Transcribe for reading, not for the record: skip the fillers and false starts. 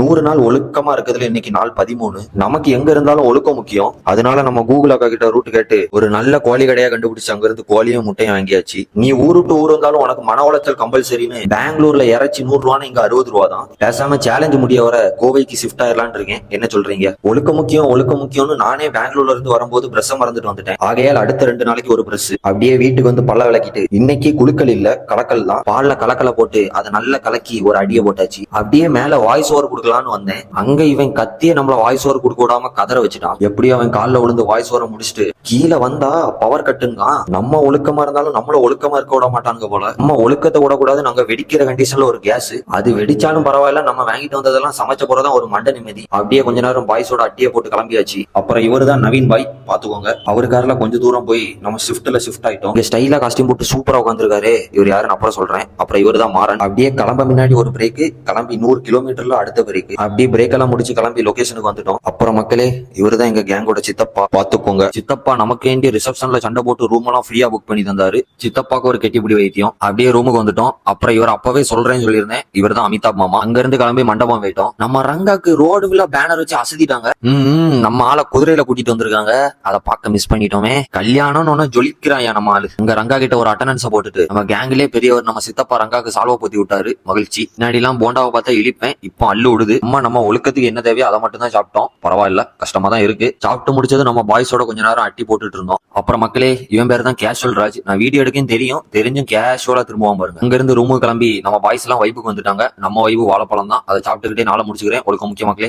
100 நாள் ஒழுக்கமா இருக்கிறதுல இன்னைக்கு நாள் 13. நமக்கு எங்க இருந்தாலும் ஒழுக்கம் முக்கியம். அதனால நம்ம கூகுள் அக்கா கிட்ட ரூட் கேட்டு ஒரு நல்ல கோழி கடையா கண்டுபிடிச்சு அங்க இருந்து கோழியும் முட்டையும் வாங்கியாச்சு. நீ ஊரு டு ஊர் இருந்தாலும் உனக்கு மன உளைச்சல் கம்பல்சரின்னு பெங்களூர்ல இறச்சி 100 ரூபான்னு இங்க 60 ரூபா தான். பேசாம சேலஞ்சு முடிய வர கோவைக்கு ஷிஃப்ட் ஆயிடலான் இருக்கேன். என்ன சொல்றீங்க? ஒழுக்கம் முக்கியம் ஒழுக்கம் முக்கியம்னு நானே பெங்களூர்ல இருந்து வரும்போது பிரஷ் மறந்துட்டு வந்துட்டேன். ஆகையால் அடுத்த 2 நாளைக்கு ஒரு பிரஷ். அப்படியே வீட்டுக்கு வந்து பல்ல விளக்கிட்டு இன்னைக்கு குலுக்கல் இல்ல கலக்கல் தான். பால்ல கலக்கலை போட்டு அதை நல்லா கலக்கி ஒரு அடியை போட்டாச்சு. அப்படியே மேல வாய்ஸ் ஓவர் கொடுக்கலான்னு வந்தேன். அங்க இவன் கத்திய நம்மள வாய்ஸ் ஓவர் கொடுக்க விடாம கதற வச்சுட்டான். எப்படியும் அவன் காலில் விழுந்து வாய்ஸ் ஓவரை முடிச்சுட்டு கீழே வந்தா பவர் கட்டுங்க. நம்ம ஒழுக்கமா இருந்தாலும் நம்மள ஒழுக்கமா இருக்க விட மாட்டாங்க போல. நம்ம ஒழுக்கத்தை விடக்கூடாது. நாங்க வெடிக்கிற கண்டிஷன்ல ஒரு கேஸ் அது வெடிச்சாலும் பரவாயில்ல. நம்ம வாங்கிட்டு வந்ததெல்லாம் சமைச்ச போறதான் ஒரு மண்ட நிம்மதி. அப்படியே கொஞ்ச நேரம் பாய்ஸோட அட்டியை போட்டு கிளம்பியாச்சு. அப்புறம் இவரு தான் நவீன் பாய், பாத்துக்கோங்க. அவரு கார்ல கொஞ்சம் தூரம் போய் நம்ம ஷிஃப்ட்ல ஷிஃப்ட் ஆயிட்டோம். இங்க ஸ்டைலா காஸ்டியூம் போட்டு சூப்பரா உட்காந்துருக்காரு. இவர் யாருன்னு அப்புறம் சொல்றேன். அப்புறம் இவர் தான் மாறன். அப்படியே கிளம்ப முன்னாடி ஒரு பிரேக், கிளம்பி 100 கிலோமீட்டர்ல அடுத்த பிரேக். அப்படியே பிரேக் எல்லாம் முடிச்சு கிளம்பி லொகேஷனுக்கு வந்துட்டோம். அப்புறம் மக்களே, இவருதான் எங்க கேங்கோட சித்தப்பா, பாத்துக்கோங்க. சித்தப்பா நமக்கு வேண்டிய ரிசப்ஷன்ல சண்டை போட்டு ரூம் எல்லாம் ஃப்ரீயா புக் பண்ணி தந்தாரு. சித்தப்பாக்கு ஒரு கெட்டிப்பிடி வைத்தியம். அப்படியே ரூமுக்கு வந்துட்டோம். அப்புறம் இவர் அப்பவே சொல்றேன்னு சொல்லியிருந்தேன். இவர் தான் அமிதாப் மாமா. அங்க இருந்து கிளம்பி மண்டபம் போயிட்டோம். நம்ம ரங்காக்கு ரோடு விழா பேனர் வச்சு அசதிட்டாங்க. நம்ம ஆளை குதிரையில கூட்டிட்டு வந்திருக்காங்க. அதை பார்க்க மிஸ் பண்ணிட்டோமே. கல்யாணம்னு ஜொலிக்கிறான் நம்ம ஆளு. அங்க ரங்கா கிட்ட ஒரு அட்டண்டன்ஸை போட்டுட்டு நம்ம கேங்கிலே பெரியவர் நம்ம சித்தப்பா ரங்காக்கு சால்வா போத்தி விட்டாரு. மகிழ்ச்சி. முன்னாடி எல்லாம் போண்டாவை பார்த்தா இழிப்பேன், இப்போ அள்ளு விடுது. நம்ம ஒழுக்கத்துக்கு என்ன தேவையோ அதை மட்டும் தான் சாப்பிட்டோம். பரவாயில்ல, கஷ்டமா தான் இருக்கு. சாப்பிட்டு முடிச்சது நம்ம பாய்ஸோட கொஞ்ச நேரம் அட்டி போட்டுட்டு இருந்தோம். அப்புறம் மக்களே, இவன் பேர் தான் கேஷுவல் ராஜ். நான் வீடியோ எடுக்கேன்னு தெரிஞ்சும் கேஷுவலா திரும்பவும் பாருங்க. அங்க இருந்து ரூமுக்கு கிளம்பி நம்ம பாய்ஸ் எல்லாம் வைப்புக்கு வந்துட்டாங்க. நம்ம வைப்பு வாழைப்பழம் தான். அதை சாப்பிட்டுக்கிட்டே நாளை முடிச்சுக்கிறேன். ஒழுக்கம் முக்கிய மக்களே.